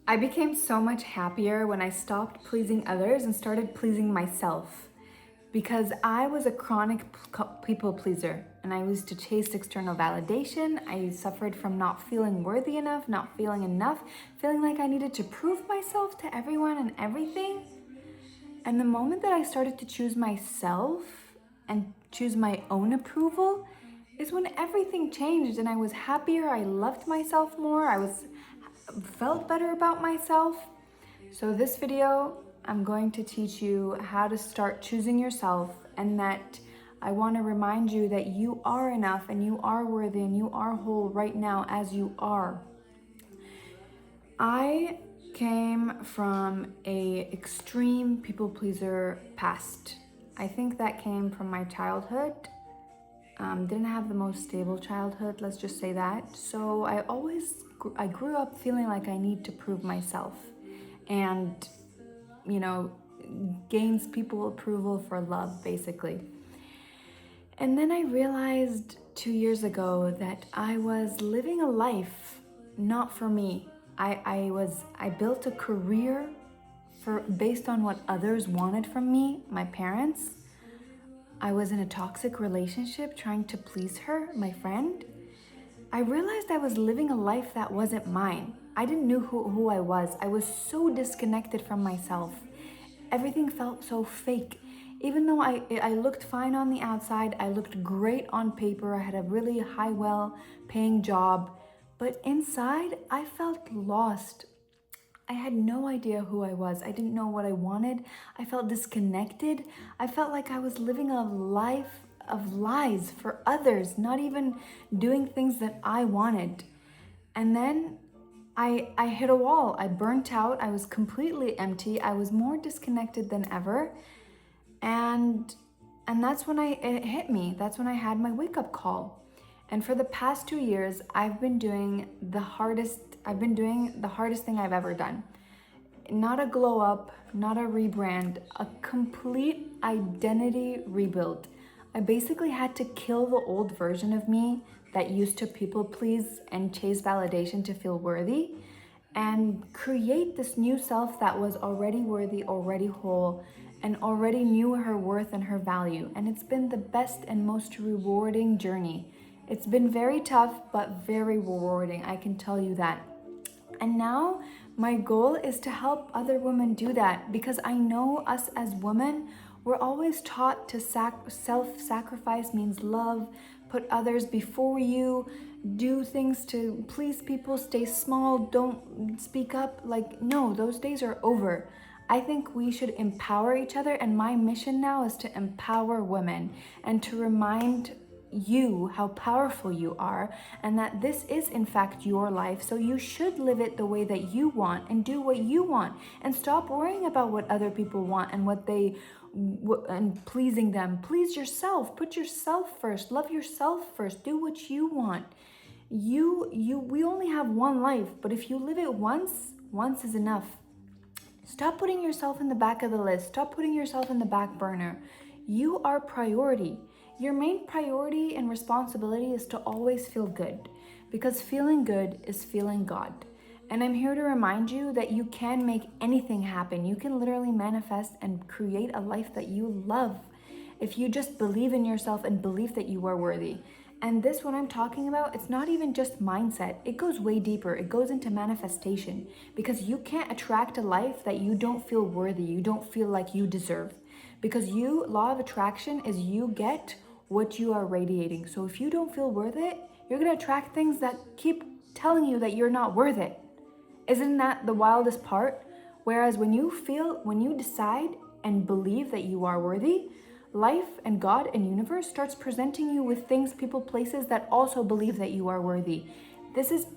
I became so much happier when I stopped pleasing others and started pleasing myself because I was a chronic people pleaser and I used to chase external validation. I suffered from not feeling worthy enough, not feeling enough, feeling like I needed to prove myself to everyone and everything. And the moment that I started to choose myself and choose my own approval is when everything changed and I was happier, I loved myself more, felt better about myself. So this video, I'm going to teach you how to start choosing yourself, and that I want to remind you that you are enough and you are worthy and you are whole right now as you are. I came from a extreme people pleaser past. I think that came from my childhood. Didn't have the most stable childhood, let's just say that. So I grew up feeling like I need to prove myself and, you know, gains people approval for love, basically. And then I realized 2 years ago that I was living a life not for me. I built a career based on what others wanted from me, my parents. I was in a toxic relationship trying to please her, my friend. I realized I was living a life that wasn't mine. I didn't know who I was. I was so disconnected from myself. Everything felt so fake. Even though I looked fine on the outside, I looked great on paper, I had a really high, well-paying job, but inside I felt lost. I had no idea who I was. I didn't know what I wanted. I felt disconnected. I felt like I was living a life of lies for others, not even doing things that I wanted. And then I hit a wall. I burnt out. I was completely empty. I was more disconnected than ever. And that's when it hit me. That's when I had my wake-up call. And for the past 2 years, I've been doing the hardest thing I've ever done. Not a glow up, not a rebrand, a complete identity rebuild. I basically had to kill the old version of me that used to people please and chase validation to feel worthy, and create this new self that was already worthy, already whole, and already knew her worth and her value. And it's been the best and most rewarding journey. It's been very tough, but very rewarding, I can tell you that. And now my goal is to help other women do that, because I know us as women, we're always taught to self-sacrifice means love, put others before you, do things to please people, stay small, don't speak up. Like, no, those days are over. I think we should empower each other, and my mission now is to empower women and to remind you how powerful you are, and that this is in fact your life, so you should live it the way that you want and do what you want, and stop worrying about what other people want and and pleasing them. Please yourself, put yourself first, love yourself first, do what you want. We only have one life, but if you live it once is enough. Stop putting yourself in the back of the list. Stop putting yourself in the back burner. You are priority. Your main priority and responsibility is to always feel good, because feeling good is feeling God. And I'm here to remind you that you can make anything happen. You can literally manifest and create a life that you love if you just believe in yourself and believe that you are worthy. And this, what I'm talking about, it's not even just mindset. It goes way deeper. It goes into manifestation, because you can't attract a life that you don't feel worthy, you don't feel like you deserve. Because law of attraction is you get what you are radiating. So if you don't feel worth it, you're gonna attract things that keep telling you that you're not worth it. Isn't that the wildest part? Whereas when you decide and believe that you are worthy, life and God and universe starts presenting you with things, people, places that also believe that you are worthy.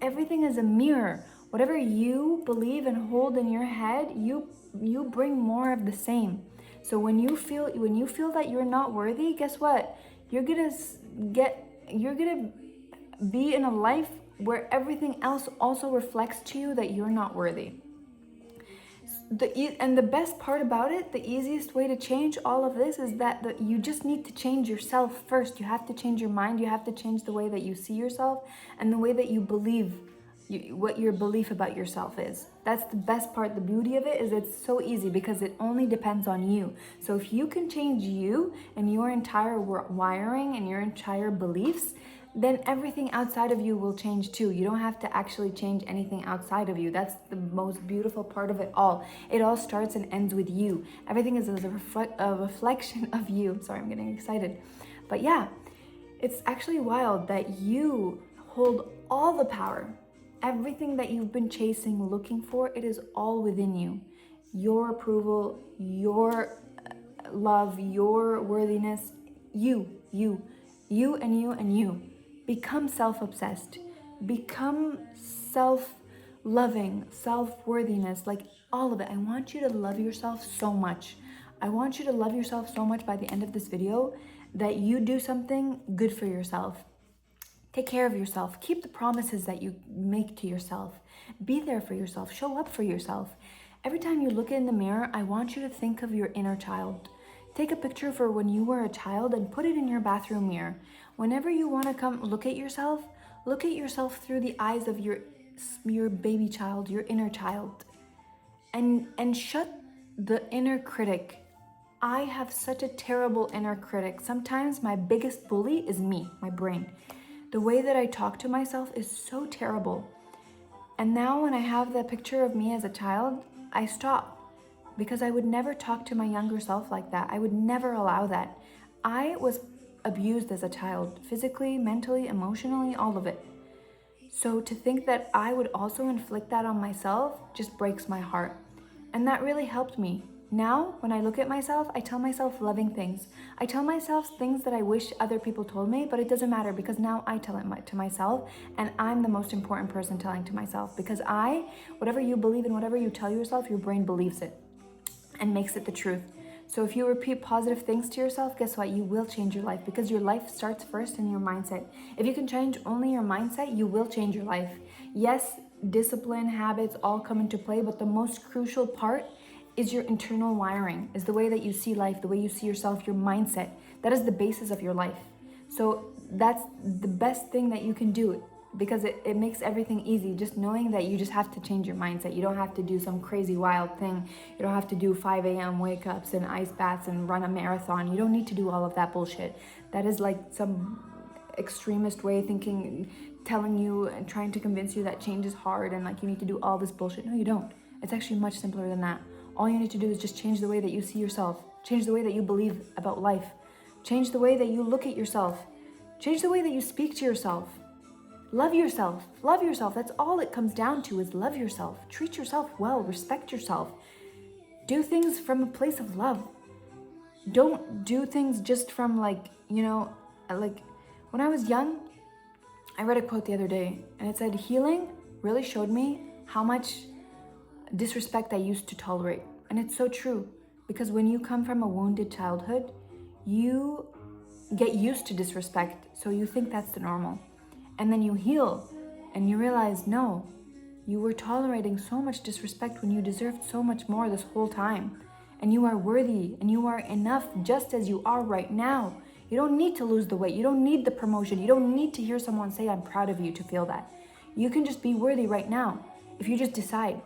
Everything is a mirror. Whatever you believe and hold in your head, you bring more of the same. So when you feel that you're not worthy, guess what? You're gonna be in a life where everything else also reflects to you that you're not worthy. And the best part about it, the easiest way to change all of this is that you just need to change yourself first. You have to change your mind. You have to change the way that you see yourself and the way that you believe what your belief about yourself is. That's the best part. The beauty of it is it's so easy because it only depends on you. So if you can change you and your entire wiring and your entire beliefs, then everything outside of you will change too. You don't have to actually change anything outside of you. That's the most beautiful part of it all. It all starts and ends with you. Everything is a reflection of you. Sorry, I'm getting excited. But yeah, it's actually wild that you hold all the power. Everything that you've been chasing, looking for, it is all within you. Your approval, your love, your worthiness, you and you and you. Become self-obsessed. Become self-loving, self-worthiness, like all of it. I want you to love yourself so much. I want you to love yourself so much by the end of this video that you do something good for yourself. Take care of yourself. Keep the promises that you make to yourself. Be there for yourself. Show up for yourself. Every time you look in the mirror, I want you to think of your inner child. Take a picture for when you were a child and put it in your bathroom mirror. Whenever you want to come look at yourself through the eyes of your baby child, your inner child. And shut the inner critic. I have such a terrible inner critic. Sometimes my biggest bully is me, my brain. The way that I talk to myself is so terrible. And now when I have the picture of me as a child, I stop because I would never talk to my younger self like that. I would never allow that. I was abused as a child, physically, mentally, emotionally, all of it. So to think that I would also inflict that on myself just breaks my heart. And that really helped me. Now, when I look at myself, I tell myself loving things. I tell myself things that I wish other people told me, but it doesn't matter because now I tell it to myself, and I'm the most important person telling to myself because whatever you believe in, whatever you tell yourself, your brain believes it and makes it the truth. So if you repeat positive things to yourself, guess what? You will change your life because your life starts first in your mindset. If you can change only your mindset, you will change your life. Yes, discipline, habits all come into play, but the most crucial part is your internal wiring, is the way that you see life, the way you see yourself, your mindset. That is the basis of your life. So that's the best thing that you can do because it makes everything easy. Just knowing that you just have to change your mindset. You don't have to do some crazy wild thing. You don't have to do 5 a.m. wake ups and ice baths and run a marathon. You don't need to do all of that bullshit. That is like some extremist way of thinking, telling you and trying to convince you that change is hard and like you need to do all this bullshit. No, you don't. It's actually much simpler than that. All you need to do is just change the way that you see yourself. Change the way that you believe about life. Change the way that you look at yourself. Change the way that you speak to yourself. Love yourself. Love yourself. That's all it comes down to is love yourself. Treat yourself well. Respect yourself. Do things from a place of love. Don't do things just from like when I was young, I read a quote the other day and it said, healing really showed me how much disrespect I used to tolerate. And it's so true because when you come from a wounded childhood, you get used to disrespect. So you think that's the normal. And then you heal and you realize, no, you were tolerating so much disrespect when you deserved so much more this whole time. And you are worthy and you are enough just as you are right now. You don't need to lose the weight. You don't need the promotion. You don't need to hear someone say, I'm proud of you to feel that. You can just be worthy right now if you just decide.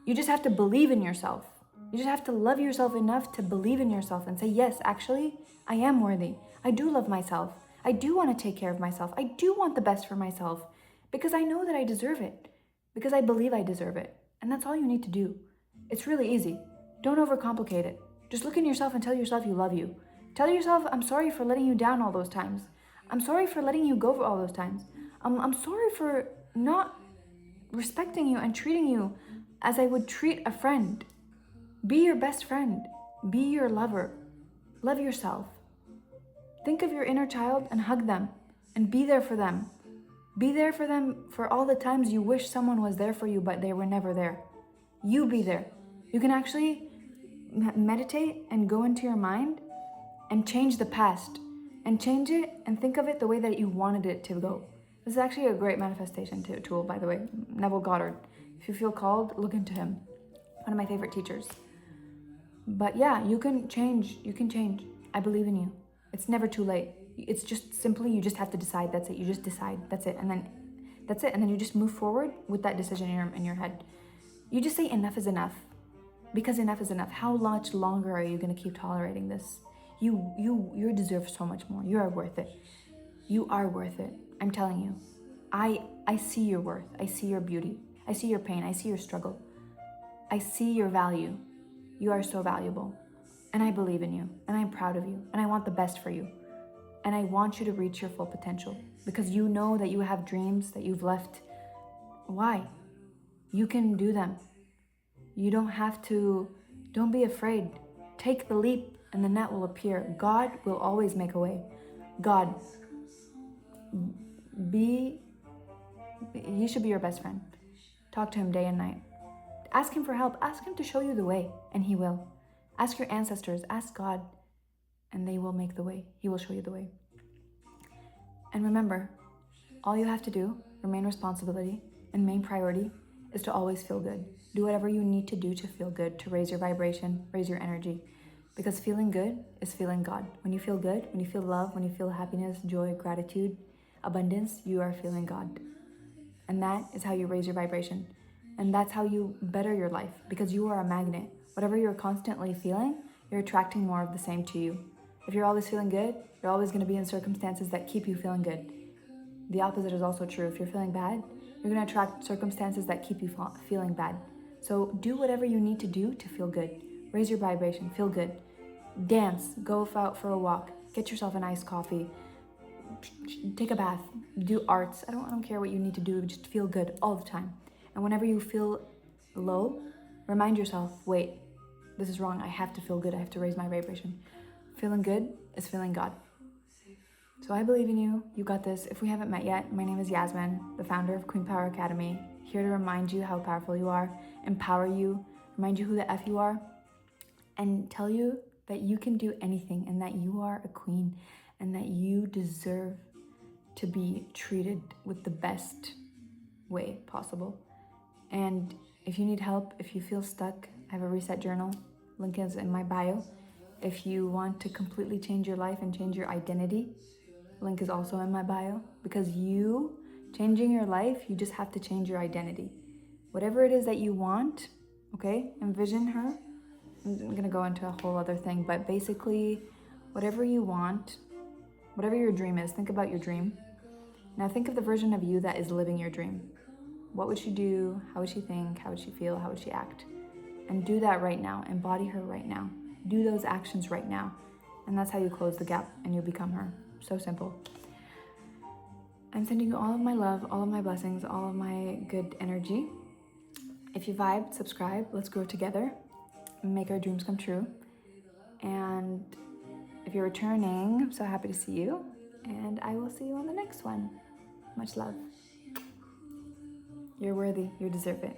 You just have to believe in yourself. You just have to love yourself enough to believe in yourself and say, yes, actually, I am worthy. I do love myself. I do want to take care of myself. I do want the best for myself because I know that I deserve it, because I believe I deserve it. And that's all you need to do. It's really easy. Don't overcomplicate it. Just look in yourself and tell yourself you love you. Tell yourself, I'm sorry for letting you down all those times. I'm sorry for letting you go all those times. I'm sorry for not respecting you and treating you as I would treat a friend. Be your best friend. Be your lover. Love yourself. Think of your inner child and hug them and be there for them. Be there for them for all the times you wish someone was there for you, but they were never there. You be there. You can actually meditate and go into your mind and change the past and change it and think of it the way that you wanted it to go. This is actually a great manifestation tool, by the way. Neville Goddard. If you feel called, look into him. One of my favorite teachers. But yeah, you can change. You can change. I believe in you. It's never too late. It's just simply, you just have to decide. That's it. You just decide. That's it. And then That's it. And then you just move forward with that decision in your head. You just say enough is enough, because enough is enough. How much longer are you going to keep tolerating this? You deserve so much more. You are worth it. You are worth it. I'm telling you. I see your worth. I see your beauty. I see your pain. I see your struggle. I see your value. You are so valuable. And I believe in you. And I'm proud of you. And I want the best for you. And I want you to reach your full potential, because you know that you have dreams that you've left. Why? You can do them. You don't have to, don't be afraid. Take the leap and the net will appear. God will always make a way. God, he should be your best friend. Talk to him day and night. Ask him for help. Ask him to show you the way, and he will. Ask your ancestors, ask God, and they will make the way. He will show you the way. And remember, all you have to do, your main responsibility and main priority, is to always feel good. Do whatever you need to do to feel good, to raise your vibration, raise your energy. Because feeling good is feeling God. When you feel good, when you feel love, when you feel happiness, joy, gratitude, abundance, you are feeling God. And that is how you raise your vibration. And that's how you better your life, because you are a magnet. Whatever you're constantly feeling, you're attracting more of the same to you. If you're always feeling good, you're always going to be in circumstances that keep you feeling good. The opposite is also true. If you're feeling bad, you're going to attract circumstances that keep you feeling bad. So do whatever you need to do to feel good. Raise your vibration, feel good. Dance, go out for a walk, get yourself an iced coffee, take a bath, do arts. I don't care what you need to do, just feel good all the time. And whenever you feel low, remind yourself, wait, this is wrong. I have to feel good. I have to raise my vibration. Feeling good is feeling God. So I believe in you. You got this. If we haven't met yet, my name is Yasmin, the founder of Queen Power Academy, here to remind you how powerful you are, empower you, remind you who the F you are, and tell you that you can do anything and that you are a queen and that you deserve to be treated with the best way possible. And if you need help, if you feel stuck, I have a reset journal. Link is in my bio. If you want to completely change your life and change your identity, link is also in my bio. Because you changing your life, you just have to change your identity. Whatever it is that you want, okay, envision her. I'm gonna go into a whole other thing, but basically, whatever you want, whatever your dream is, think about your dream. Now think of the version of you that is living your dream. What would she do? How would she think? How would she feel? How would she act? And do that right now. Embody her right now. Do those actions right now. And that's how you close the gap and you become her. So simple. I'm sending you all of my love, all of my blessings, all of my good energy. If you vibe, subscribe. Let's grow together. Make our dreams come true. And if you're returning, I'm so happy to see you. And I will see you on the next one. Much love. You're worthy. You deserve it.